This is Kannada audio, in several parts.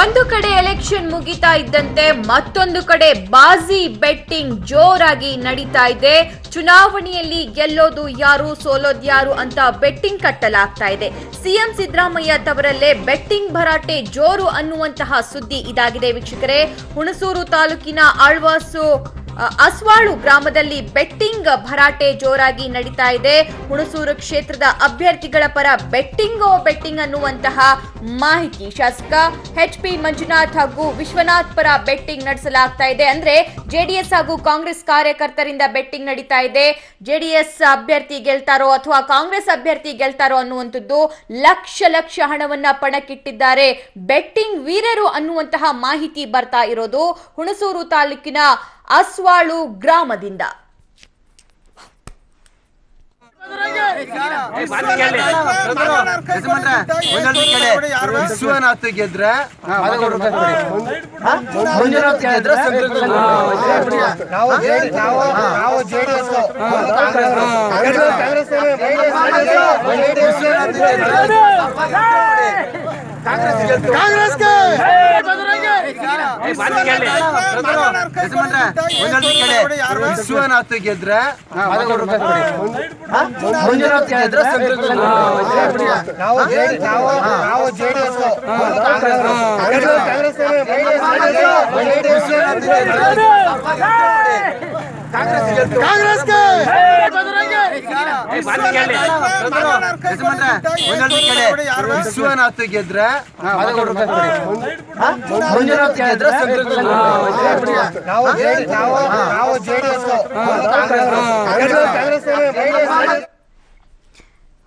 ಒಂದು ಕಡೆ ಎಲೆಕ್ಷನ್ ಮುಗಿತಾ ಇದ್ದಂತೆ ಮತ್ತೊಂದು ಕಡೆ ಬಾಜಿ ಬೆಟ್ಟಿಂಗ್ ಜೋರಾಗಿ ನಡೀತಾ ಇದೆ. ಚುನಾವಣೆಯಲ್ಲಿ ಗೆಲ್ಲೋದು ಯಾರು ಸೋಲೋದು ಯಾರು ಅಂತ ಬೆಟ್ಟಿಂಗ್ ಕಟ್ಟಲಾಗ್ತಾ ಇದೆ. ಸಿಎಂ ಸಿದ್ದರಾಮಯ್ಯ ತವರಲ್ಲೇ ಬೆಟ್ಟಿಂಗ್ ಭರಾಟೆ ಜೋರು ಅನ್ನುವಂತಹ ಸುದ್ದಿ ಇದಾಗಿದೆ ವೀಕ್ಷಕರೇ. ಹುಣಸೂರು ತಾಲೂಕಿನ ಆಳ್ವಾಸು ಅಸ್ವಾಳು ಗ್ರಾಮದಲ್ಲಿ ಬೆಟ್ಟಿಂಗ್ ಭರಾಟೆ ಜೋರಾಗಿ ನಡೀತಾ ಇದೆ. ಹುಣಸೂರು ಕ್ಷೇತ್ರದ ಅಭ್ಯರ್ಥಿಗಳ ಪರ ಬೆಟ್ಟಿಂಗ್ ಅನ್ನುವಂತಹ ಮಾಹಿತಿ. ಶಾಸಕ ಎಚ್.ಪಿ. ಮಂಜುನಾಥ್ ಹಾಗೂ ವಿಶ್ವನಾಥ್ ಪರ ಬೆಟ್ಟಿಂಗ್ ನಡೆಸಲಾಗ್ತಾ ಇದೆ. ಅಂದ್ರೆ ಜೆಡಿಎಸ್ ಹಾಗೂ ಕಾಂಗ್ರೆಸ್ ಕಾರ್ಯಕರ್ತರಿಂದ ಬೆಟ್ಟಿಂಗ್ ನಡೀತಾ ಇದೆ. ಜೆಡಿಎಸ್ ಅಭ್ಯರ್ಥಿ ಗೆಲ್ತಾರೋ ಅಥವಾ ಕಾಂಗ್ರೆಸ್ ಅಭ್ಯರ್ಥಿ ಗೆಲ್ತಾರೋ ಅನ್ನುವಂಥದ್ದು ಲಕ್ಷ ಹಣವನ್ನ ಪಣಕ್ಕಿಟ್ಟಿದ್ದಾರೆ ಬೆಟ್ಟಿಂಗ್ ವೀರರು ಅನ್ನುವಂತಹ ಮಾಹಿತಿ ಬರ್ತಾ ಇರೋದು ಹುಣಸೂರು ತಾಲೂಕಿನ ಅಸ್ವಾಳು ಗ್ರಾಮದಿಂದ. ವಿಶ್ವನಾಥ್ ಗೆದ್ರೆ ವಿಶ್ವನಾಥ್ ಗೆದ್ರೆ ವಿಶ್ವನಾಥ್ ಗೆದ್ರೆ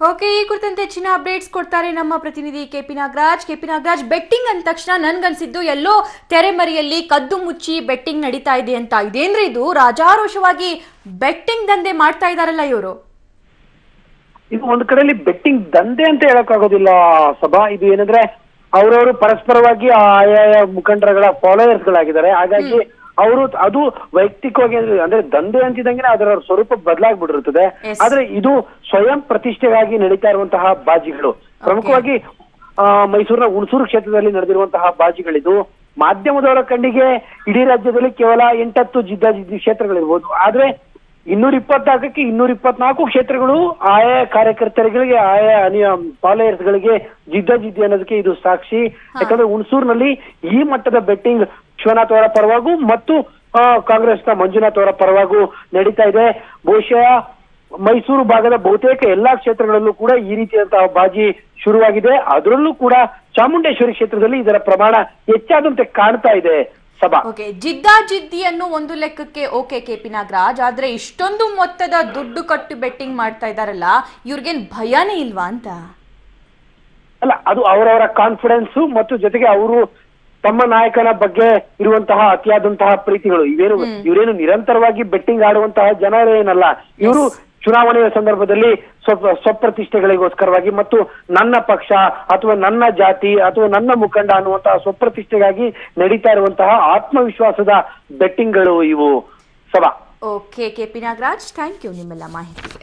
ಓಕೆ, ಈ ಕುರಿತಂತೆ ಹೆಚ್ಚಿನ ಅಪ್ಡೇಟ್ಸ್ ಕೊಡ್ತಾರೆ ನಮ್ಮ ಪ್ರತಿನಿಧಿ ಕೆಪಿ ನಾಗರಾಜ್. ಬೆಟ್ಟಿಂಗ್ ಅಂದ ತಕ್ಷಣ ನನ್ಗನ್ಸಿದ್ದು ಎಲ್ಲೋ ತೆರೆಮರೆಯಲ್ಲಿ ಕದ್ದು ಮುಚ್ಚಿ ಬೆಟ್ಟಿಂಗ್ ನಡೀತಾ ಇದೆ ಅಂತ. ಇದೇನ್ರಿ ಇದು ರಾಜಾರೋಷವಾಗಿ ಬೆಟ್ಟಿಂಗ್ ದಂಧೆ ಮಾಡ್ತಾ ಇದಾರಲ್ಲ ಇವರು? ಇದು ಒಂದು ಕಡೆಯಲ್ಲಿ ಬೆಟ್ಟಿಂಗ್ ದಂಧೆ ಅಂತ ಹೇಳಕ್ಕಾಗೋದಿಲ್ಲ ಸಭಾ. ಇದು ಏನಂದ್ರೆ ಅವರವರು ಪರಸ್ಪರವಾಗಿ ಆಯಾಯ ಮುಖಂಡರುಗಳ ಫಾಲೋವರ್ಸ್ ಗಳಾಗಿದ್ದಾರೆ. ಹಾಗಾಗಿ ಅವರು ಅದು ವೈಯಕ್ತಿಕವಾಗಿ ಅಂದ್ರೆ ದಂಧೆ ಅಂತಿದಂಗೆ ಅದರ ಸ್ವರೂಪ ಬದಲಾಗ್ಬಿಟ್ಟಿರುತ್ತದೆ. ಆದ್ರೆ ಇದು ಸ್ವಯಂ ಪ್ರತಿಷ್ಠೆಗಾಗಿ ನಡೀತಾ ಇರುವಂತಹ ಬಾಜಿಗಳು. ಪ್ರಮುಖವಾಗಿ ಮೈಸೂರಿನ ಹುಣಸೂರು ಕ್ಷೇತ್ರದಲ್ಲಿ ನಡೆದಿರುವಂತಹ ಬಾಜಿಗಳಿದು. ಮಾಧ್ಯಮದವರ ಕಣ್ಣಿಗೆ ಇಡೀ ರಾಜ್ಯದಲ್ಲಿ ಕೇವಲ 8-10 ಜಿದ್ದಾಜಿದ್ದಿ ಕ್ಷೇತ್ರಗಳಿರ್ಬೋದು. ಆದ್ರೆ 224ಕ್ಕೆ 224 ಕ್ಷೇತ್ರಗಳು ಆಯಾ ಕಾರ್ಯಕರ್ತರಿಗೆ ಆಯಾ ಫಾಲೋಯರ್ಸ್ ಗಳಿಗೆ ಜಿದ್ದಾಜಿದ್ದಿ ಅನ್ನೋದಕ್ಕೆ ಇದು ಸಾಕ್ಷಿ. ಯಾಕಂದ್ರೆ ಹುಣಸೂರಿನಲ್ಲಿ ಈ ಮಟ್ಟದ ಬೆಟ್ಟಿಂಗ್ ವಿಶ್ವನಾಥ್ ಅವರ ಪರವಾಗೂ ಮತ್ತು ಕಾಂಗ್ರೆಸ್ನ ಮಂಜುನಾಥ್ ಅವರ ಪರವಾಗೂ ನಡೀತಾ ಇದೆ. ಬಹುಶಃ ಮೈಸೂರು ಭಾಗದ ಬಹುತೇಕ ಎಲ್ಲಾ ಕ್ಷೇತ್ರಗಳಲ್ಲೂ ಕೂಡ ಈ ರೀತಿಯಾದಂತಹ ಬಾಜಿ ಶುರುವಾಗಿದೆ. ಅದರಲ್ಲೂ ಕೂಡ ಚಾಮುಂಡೇಶ್ವರಿ ಕ್ಷೇತ್ರದಲ್ಲಿ ಇದರ ಪ್ರಮಾಣ ಹೆಚ್ಚಾದಂತೆ ಕಾಣ್ತಾ ಇದೆ. ಸಭಾ ಜಿದ್ದಾಜಿದ್ದಿಯನ್ನು ಒಂದು ಲೆಕ್ಕಕ್ಕೆ ಓಕೆ ಕೆಪಿ ನಾಗರಾಜ್, ಆದ್ರೆ ಇಷ್ಟೊಂದು ಮೊತ್ತದ ದುಡ್ಡು ಕಟ್ಟು ಬೆಟ್ಟಿಂಗ್ ಮಾಡ್ತಾ ಇದಾರಲ್ಲ, ಇವ್ರಿಗೇನ್ ಭಯನೇ ಇಲ್ವಾ ಅಂತ? ಅಲ್ಲ, ಅದು ಅವರವರ ಕಾನ್ಫಿಡೆನ್ಸ್ ಮತ್ತು ಜೊತೆಗೆ ಅವರು ತಮ್ಮ ನಾಯಕನ ಬಗ್ಗೆ ಇರುವಂತಹ ಅತಿಯಾದಂತಹ ಪ್ರೀತಿಗಳು. ಇವರೇನು ನಿರಂತರವಾಗಿ ಬೆಟ್ಟಿಂಗ್ ಆಡುವಂತಹ ಜನರೇನಲ್ಲ. ಇವರು ಚುನಾವಣೆಯ ಸಂದರ್ಭದಲ್ಲಿ ಸ್ವಪ್ರತಿಷ್ಠೆಗಳಿಗೋಸ್ಕರವಾಗಿ ಮತ್ತು ನನ್ನ ಪಕ್ಷ ಅಥವಾ ನನ್ನ ಜಾತಿ ಅಥವಾ ನನ್ನ ಮುಖಂಡ ಅನ್ನುವಂತಹ ಸ್ವಪ್ರತಿಷ್ಠೆಗಾಗಿ ನಡೀತಾ ಇರುವಂತಹ ಆತ್ಮವಿಶ್ವಾಸದ ಬೆಟ್ಟಿಂಗ್ಗಳು ಇವು. ಸಭಾ. Okay KP Nagaraj, thank you ನಿಮ್ಮೆಲ್ಲ ಮಾಹಿತಿ.